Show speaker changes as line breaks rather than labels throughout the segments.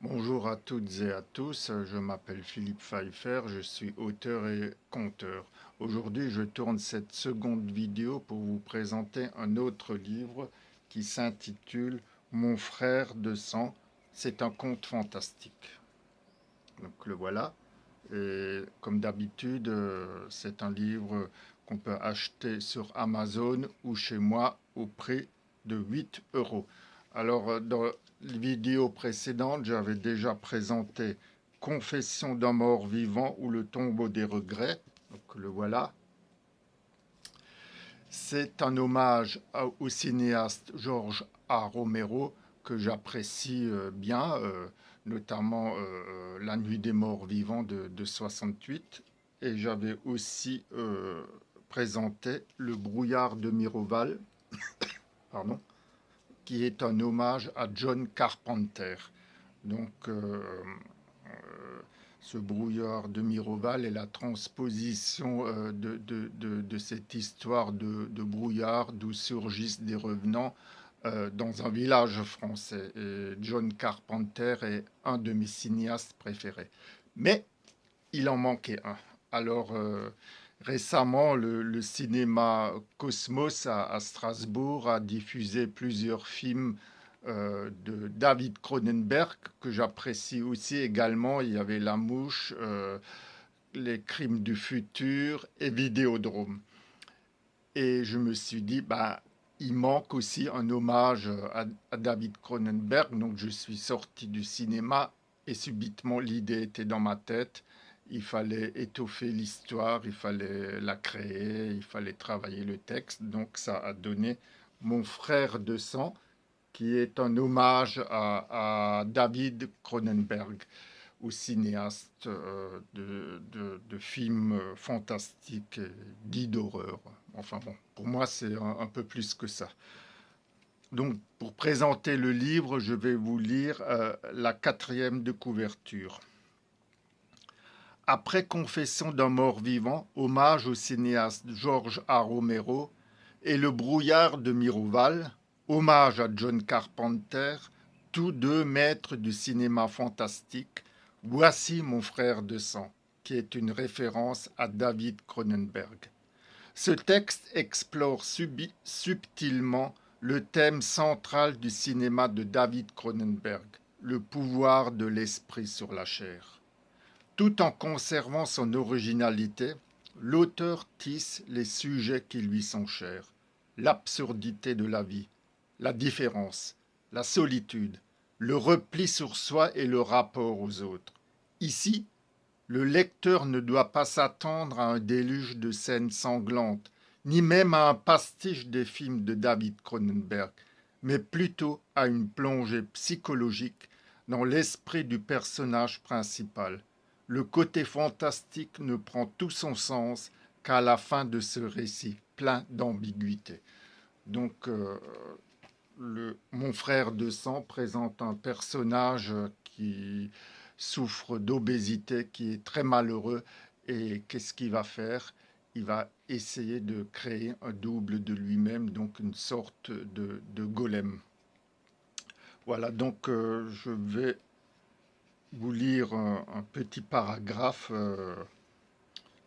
Bonjour à toutes et à tous, je m'appelle Philippe Pfeiffer, je suis auteur et conteur. Aujourd'hui, je tourne cette seconde vidéo pour vous présenter un autre livre qui s'intitule Mon frère de sang. C'est un conte fantastique. Donc le voilà. Et comme d'habitude, c'est un livre qu'on peut acheter sur Amazon ou chez moi au prix de 8 euros. Alors, dans les vidéos précédentes, j'avais déjà présenté Confession d'un mort vivant ou le tombeau des regrets. Donc, le voilà. C'est un hommage au cinéaste George A. Romero que j'apprécie bien, notamment La Nuit des Morts Vivants de 68. Et j'avais aussi présenté Le Brouillard de Miroval, pardon, qui est un hommage à John Carpenter. Donc, ce brouillard de Miroval est la transposition de cette histoire de brouillard d'où surgissent des revenants dans un village français. Et John Carpenter est un de mes cinéastes préférés. Mais il en manquait un. Alors, récemment, le cinéma Cosmos à Strasbourg a diffusé plusieurs films de David Cronenberg, que j'apprécie aussi également. Il y avait La Mouche, Les Crimes du Futur et Vidéodrome. Et je me suis dit, bah, il manque aussi un hommage à David Cronenberg. Donc je suis sorti du cinéma et subitement l'idée était dans ma tête. Il fallait étoffer l'histoire, il fallait la créer, il fallait travailler le texte. Donc ça a donné Mon frère de sang, qui est un hommage à David Cronenberg, au cinéaste de films fantastiques, dits d'horreur. Enfin bon, pour moi c'est un peu plus que ça. Donc pour présenter le livre, je vais vous lire la quatrième de couverture. Après Confession d'un mort vivant, hommage au cinéaste George A. Romero, et Le brouillard de Miroval, hommage à John Carpenter, tous deux maîtres du cinéma fantastique, voici Mon frère de sang, qui est une référence à David Cronenberg. Ce texte explore subtilement le thème central du cinéma de David Cronenberg, le pouvoir de l'esprit sur la chair. Tout en conservant son originalité, l'auteur tisse les sujets qui lui sont chers. L'absurdité de la vie, la différence, la solitude, le repli sur soi et le rapport aux autres. Ici, le lecteur ne doit pas s'attendre à un déluge de scènes sanglantes, ni même à un pastiche des films de David Cronenberg, mais plutôt à une plongée psychologique dans l'esprit du personnage principal. Le côté fantastique ne prend tout son sens qu'à la fin de ce récit plein d'ambiguïté. Donc, mon frère de sang présente un personnage qui souffre d'obésité, qui est très malheureux. Et qu'est-ce qu'il va faire? Il va essayer de créer un double de lui-même, donc une sorte de golem. Voilà, donc je vais vous lire un petit paragraphe,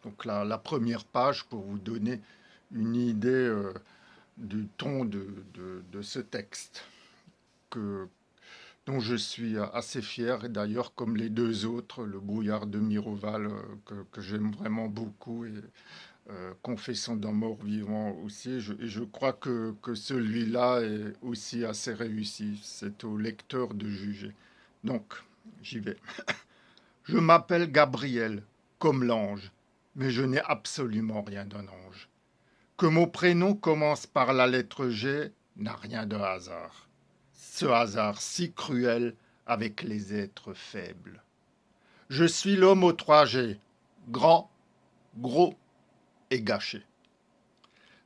donc la première page pour vous donner une idée du ton de ce texte que, dont je suis assez fier, et d'ailleurs comme les deux autres, Le brouillard de Miroval que j'aime vraiment beaucoup, et Confession d'un mort vivant aussi, et je crois que celui-là est aussi assez réussi, c'est au lecteur de juger. Donc, j'y vais. Je m'appelle Gabriel, comme l'ange, mais je n'ai absolument rien d'un ange. Que mon prénom commence par la lettre G n'a rien de hasard. Ce hasard si cruel avec les êtres faibles. Je suis l'homme aux 3 G, grand, gros et gâché.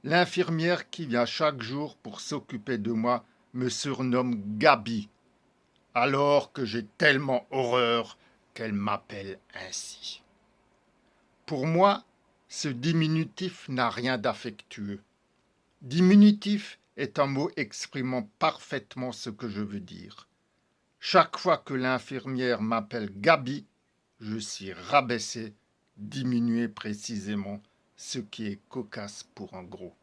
L'infirmière qui vient chaque jour pour s'occuper de moi me surnomme Gabi, alors que j'ai tellement horreur qu'elle m'appelle ainsi. Pour moi, ce diminutif n'a rien d'affectueux. Diminutif est un mot exprimant parfaitement ce que je veux dire. Chaque fois que l'infirmière m'appelle Gabi, je suis rabaissé, diminué précisément, ce qui est cocasse pour un gros.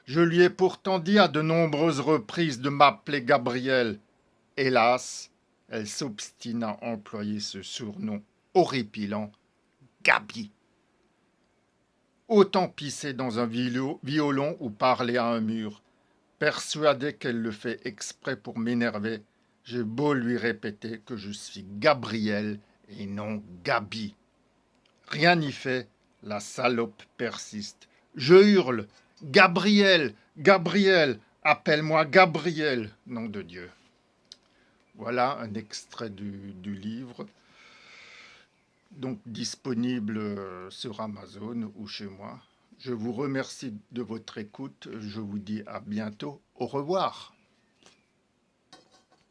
Je lui ai pourtant dit à de nombreuses reprises de m'appeler Gabriel. Hélas, elle s'obstine à employer ce surnom horripilant, Gabi. Autant pisser dans un violon ou parler à un mur. Persuadé qu'elle le fait exprès pour m'énerver, j'ai beau lui répéter que je suis Gabriel et non Gabi. Rien n'y fait, la salope persiste. Je hurle, Gabriel, Gabriel, appelle-moi Gabriel, nom de Dieu. Voilà un extrait du livre, donc disponible sur Amazon ou chez moi. Je vous remercie de votre écoute. Je vous dis à bientôt. Au revoir.